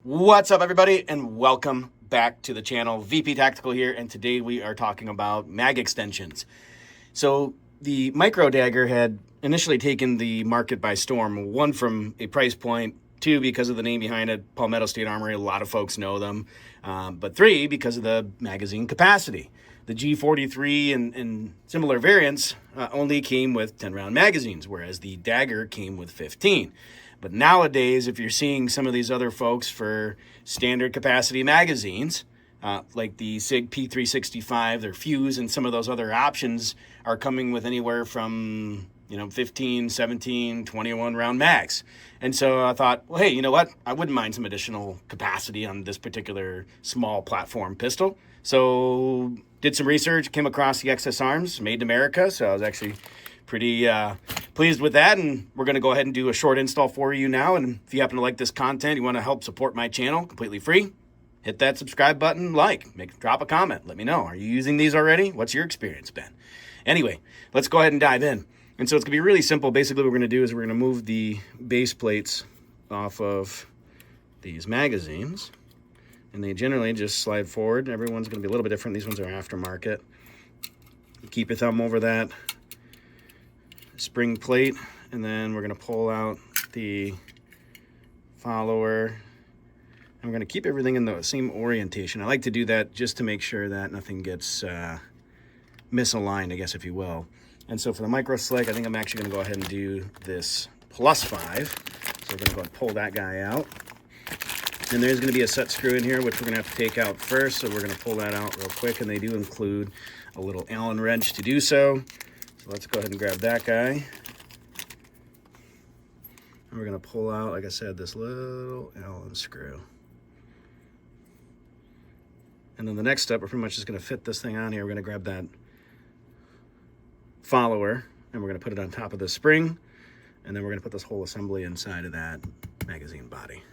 What's up, everybody, and welcome back to the channel. VP Tactical here, and today we are talking about mag extensions. So the Micro Dagger had initially taken the market by storm, one from a price point, two because of the name behind it, Palmetto State Armory, a lot of folks know them, but three because of the magazine capacity. The G43 and similar variants only came with 10-round magazines, whereas the Dagger came with 15. But nowadays, if you're seeing some of these other folks for standard capacity magazines, like the SIG P365, their Fuse, and some of those other options are coming with anywhere from 15, 17, 21 round mags. And so I thought, well, hey, you know what? I wouldn't mind some additional capacity on this particular small platform pistol. So did some research, came across the XS Arms, made in America. So I was actually pretty pleased with that, and we're going to go ahead and do a short install for you now. And if you happen to like this content, you want to help support my channel completely free, hit that subscribe button, drop a comment, let me know. Are you using these already? What's your experience been? Anyway, let's go ahead and dive in. And so it's going to be really simple. Basically what we're going to do is we're going to move the base plates off of these magazines, and they generally just slide forward. Everyone's going to be a little bit different. These ones are aftermarket. Keep your thumb over that spring plate, and then we're going to pull out the follower, and we're going to keep everything in the same orientation. I like to do that just to make sure that nothing gets misaligned, I guess, if you will. And so for the micro slick, I think I'm actually going to go ahead and do this +5. So we're going to go and pull that guy out, and there's going to be a set screw in here which we're going to have to take out first. So we're going to pull that out real quick, and they do include a little Allen wrench to do so. So let's go ahead and grab that guy. And we're going to pull out, like I said, this little Allen screw. And then the next step, we're pretty much just going to fit this thing on here. We're going to grab that follower, and we're going to put it on top of the spring. And then we're going to put this whole assembly inside of that magazine body.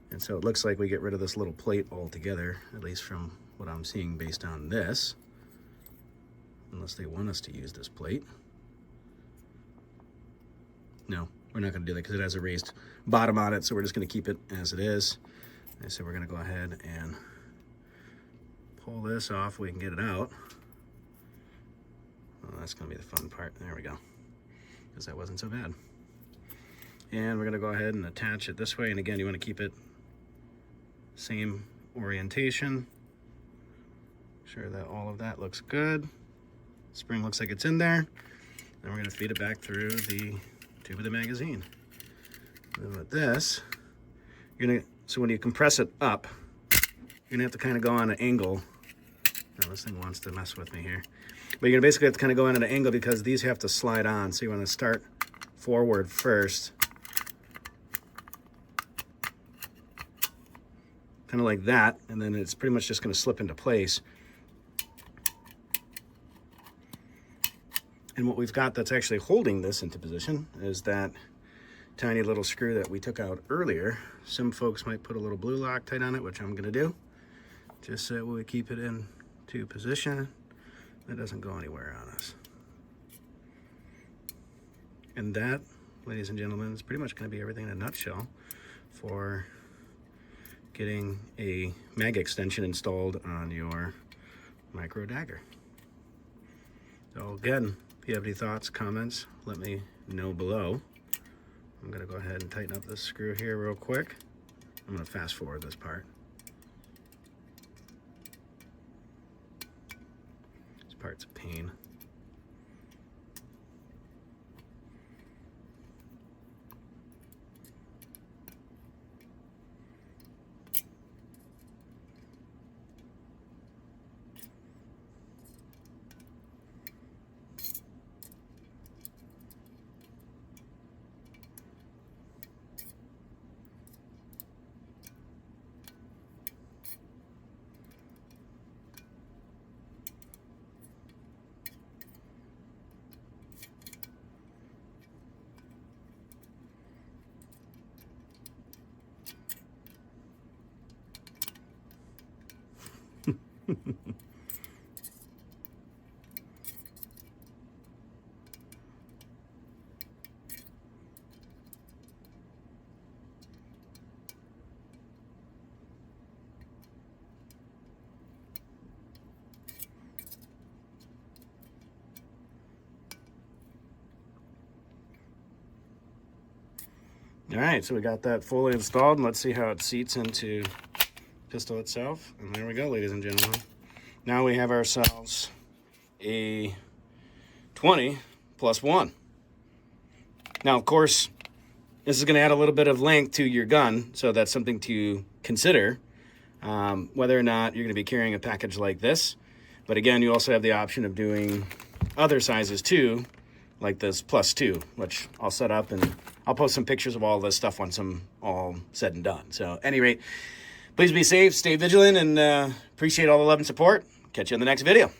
And so it looks like we get rid of this little plate altogether, at least from what I'm seeing based on this. Unless they want us to use this plate. No, we're not going to do that because it has a raised bottom on it, so we're just going to keep it as it is. And so we're going to go ahead and pull this off. We can get it out. Oh, that's going to be the fun part. There we go. Because that wasn't so bad. And we're going to go ahead and attach it this way. And again, you want to keep it same orientation. Sure that all of that looks good. Spring looks like it's in there. Then we're going to feed it back through the tube of the magazine. And then with this, so when you compress it up, you're going to have to kind of go on an angle. Now this thing wants to mess with me here. But you're going to basically have to kind of go in at an angle because these have to slide on. So you want to start forward first. Kind of like that. And then it's pretty much just going to slip into place. And what we've got that's actually holding this into position is that tiny little screw that we took out earlier. Some folks might put a little blue Loctite on it, which I'm going to do, just so we keep it into position. That doesn't go anywhere on us. And that, ladies and gentlemen, is pretty much going to be everything in a nutshell for getting a mag extension installed on your Micro Dagger. So again, if you have any thoughts, comments, let me know below. I'm going to go ahead and tighten up this screw here real quick. I'm going to fast forward this part. This part's a pain. All right, so we got that fully installed, and let's see how it seats into pistol itself. And there we go, ladies and gentlemen. Now we have ourselves a 20+1. Now, of course, this is going to add a little bit of length to your gun, so that's something to consider, whether or not you're going to be carrying a package like this. But again, you also have the option of doing other sizes too, like this +2, which I'll set up, and I'll post some pictures of all this stuff once I'm all said and done. So at any rate, please be safe, stay vigilant, and appreciate all the love and support. Catch you in the next video.